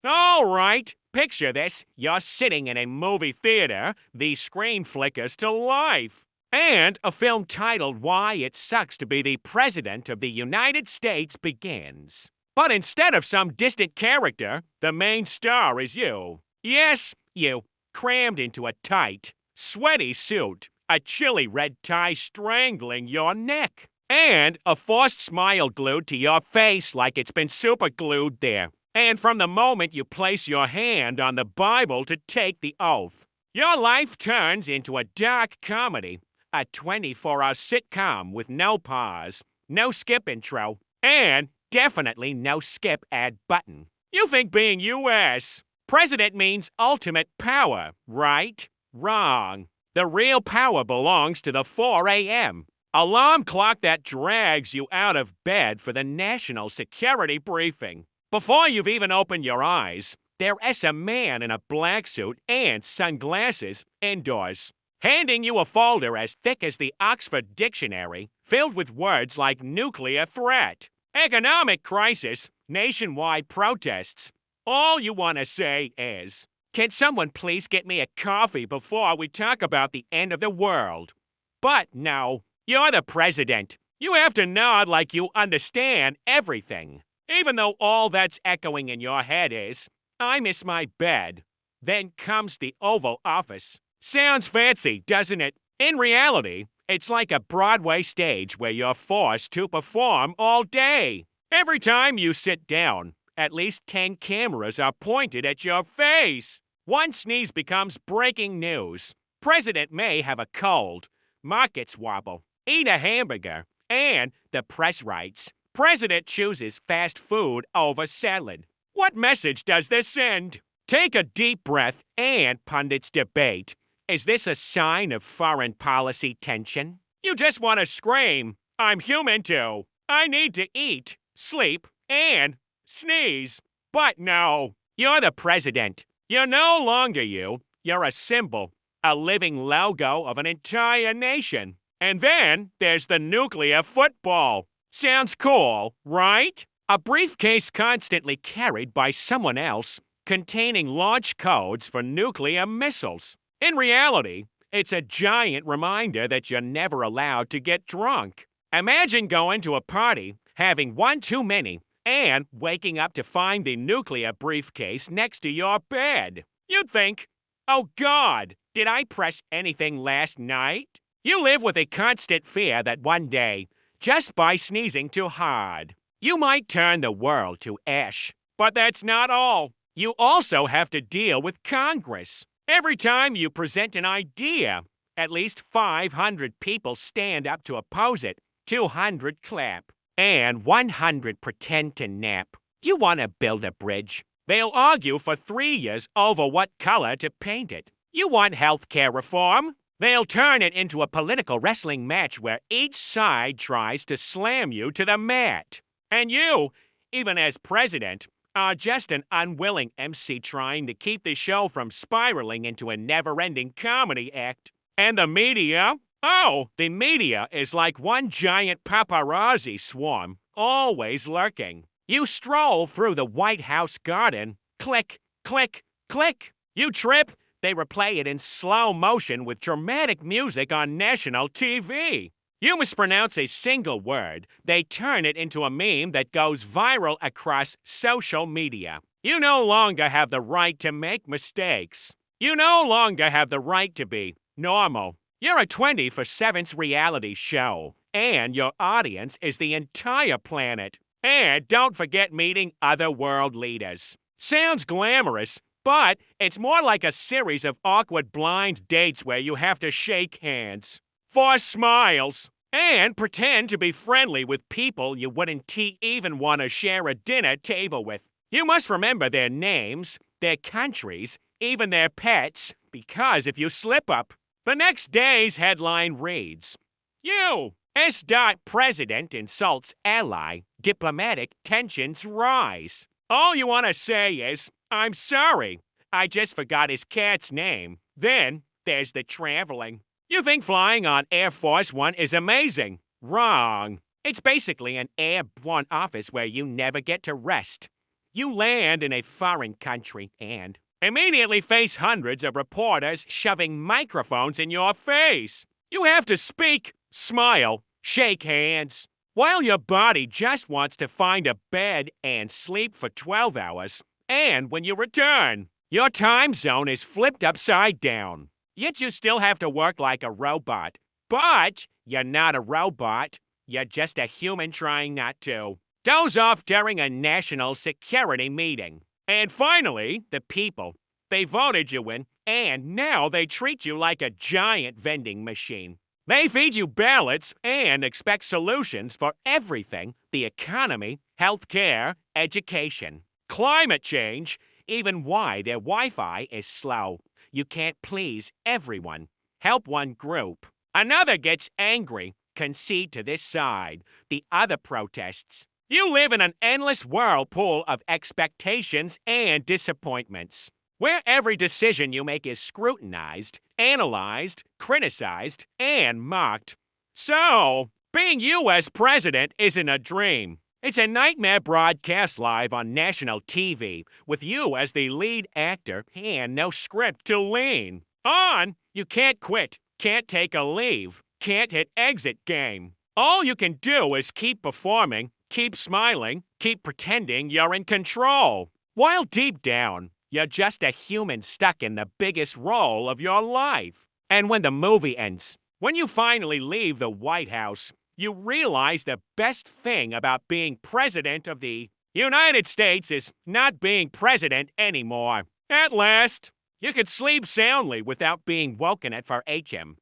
All right, picture this. You're sitting in a movie theater, the screen flickers to life, and a film titled Why It Sucks to Be the President of the United States begins. But instead of some distant character, the main star is you. Yes, you, crammed into a tight, sweaty suit, a chilly red tie strangling your neck, and a forced smile glued to your face like it's been superglued there. And from the moment you place your hand on the Bible to take the oath, your life turns into a dark comedy, a 24-hour sitcom with no pause, no skip intro, and definitely no skip ad button. You think being U.S. president means ultimate power, right? Wrong. The real power belongs to the 4 a.m. alarm clock that drags you out of bed for the national security briefing. Before you've even opened your eyes, there is a man in a black suit and sunglasses indoors, handing you a folder as thick as the Oxford Dictionary, filled with words like nuclear threat, economic crisis, nationwide protests. All you want to say is, "Can someone please get me a coffee before we talk about the end of the world?" But no, you're the president. You have to nod like you understand everything, even though all that's echoing in your head is, "I miss my bed." Then comes the Oval Office. Sounds fancy, doesn't it? In reality, it's like a Broadway stage where you're forced to perform all day. Every time you sit down, at least 10 cameras are pointed at your face. One sneeze becomes breaking news. President may have a cold. Markets wobble. Eat a hamburger. And the press writes, "President chooses fast food over salad." What message does this send? Take a deep breath and pundits debate. Is this a sign of foreign policy tension? You just want to scream, "I'm human too. I need to eat, sleep, and sneeze." But no, you're the president. You're no longer you. You're a symbol, a living logo of an entire nation. And then there's the nuclear football. Sounds cool, right? A briefcase constantly carried by someone else, containing launch codes for nuclear missiles. In reality, it's a giant reminder that you're never allowed to get drunk. Imagine going to a party, having one too many, and waking up to find the nuclear briefcase next to your bed. You'd think, "Oh God, did I press anything last night?" You live with a constant fear that one day, just by sneezing too hard, you might turn the world to ash. But that's not all. You also have to deal with Congress. Every time you present an idea, at least 500 people stand up to oppose it, 200 clap, and 100 pretend to nap. You want to build a bridge. They'll argue for 3 years over what color to paint it. You want healthcare reform? They'll turn it into a political wrestling match where each side tries to slam you to the mat. And you, even as president, are just an unwilling MC trying to keep the show from spiraling into a never-ending comedy act. And the media? Oh, the media is like one giant paparazzi swarm, always lurking. You stroll through the White House garden, click, click, click. You trip, they replay it in slow motion with dramatic music on national TV. You mispronounce a single word, they turn it into a meme that goes viral across social media. You no longer have the right to make mistakes. You no longer have the right to be normal. You're a 24/7 reality show, and your audience is the entire planet. And don't forget meeting other world leaders. Sounds glamorous, but it's more like a series of awkward blind dates where you have to shake hands, force smiles, and pretend to be friendly with people you wouldn't even want to share a dinner table with. You must remember their names, their countries, even their pets, because if you slip up, the next day's headline reads, "You, S. President insults ally, diplomatic tensions rise." All you want to say is, "I'm sorry, I just forgot his cat's name." Then there's the traveling. You think flying on Air Force One is amazing. Wrong. It's basically an airborne office where you never get to rest. You land in a foreign country and immediately face hundreds of reporters shoving microphones in your face. You have to speak, smile, shake hands, while your body just wants to find a bed and sleep for 12 hours. And when you return, your time zone is flipped upside down. Yet you still have to work like a robot. But you're not a robot. You're just a human trying not to. Doze off during a national security meeting. And finally, the people. They voted you in, and now they treat you like a giant vending machine. They feed you ballots and expect solutions for everything: the economy, healthcare, education, climate change, even why their Wi-Fi is slow. You can't please everyone. Help one group. Another gets angry. Concede to this side. The other protests. You live in an endless whirlpool of expectations and disappointments, where every decision you make is scrutinized, analyzed, criticized, and mocked. So, being U.S. president isn't a dream. It's a nightmare broadcast live on national TV, with you as the lead actor and no script to lean on. You can't quit, can't take a leave, can't hit exit game. All you can do is keep performing, keep smiling, keep pretending you're in control. While deep down, you're just a human stuck in the biggest role of your life. And when the movie ends, when you finally leave the White House, you realize the best thing about being president of the United States is not being president anymore. At last, you could sleep soundly without being woken at 4 a.m.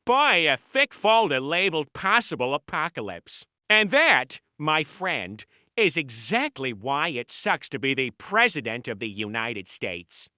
by a thick folder labeled Possible Apocalypse. And that, my friend, is exactly why it sucks to be the President of the United States.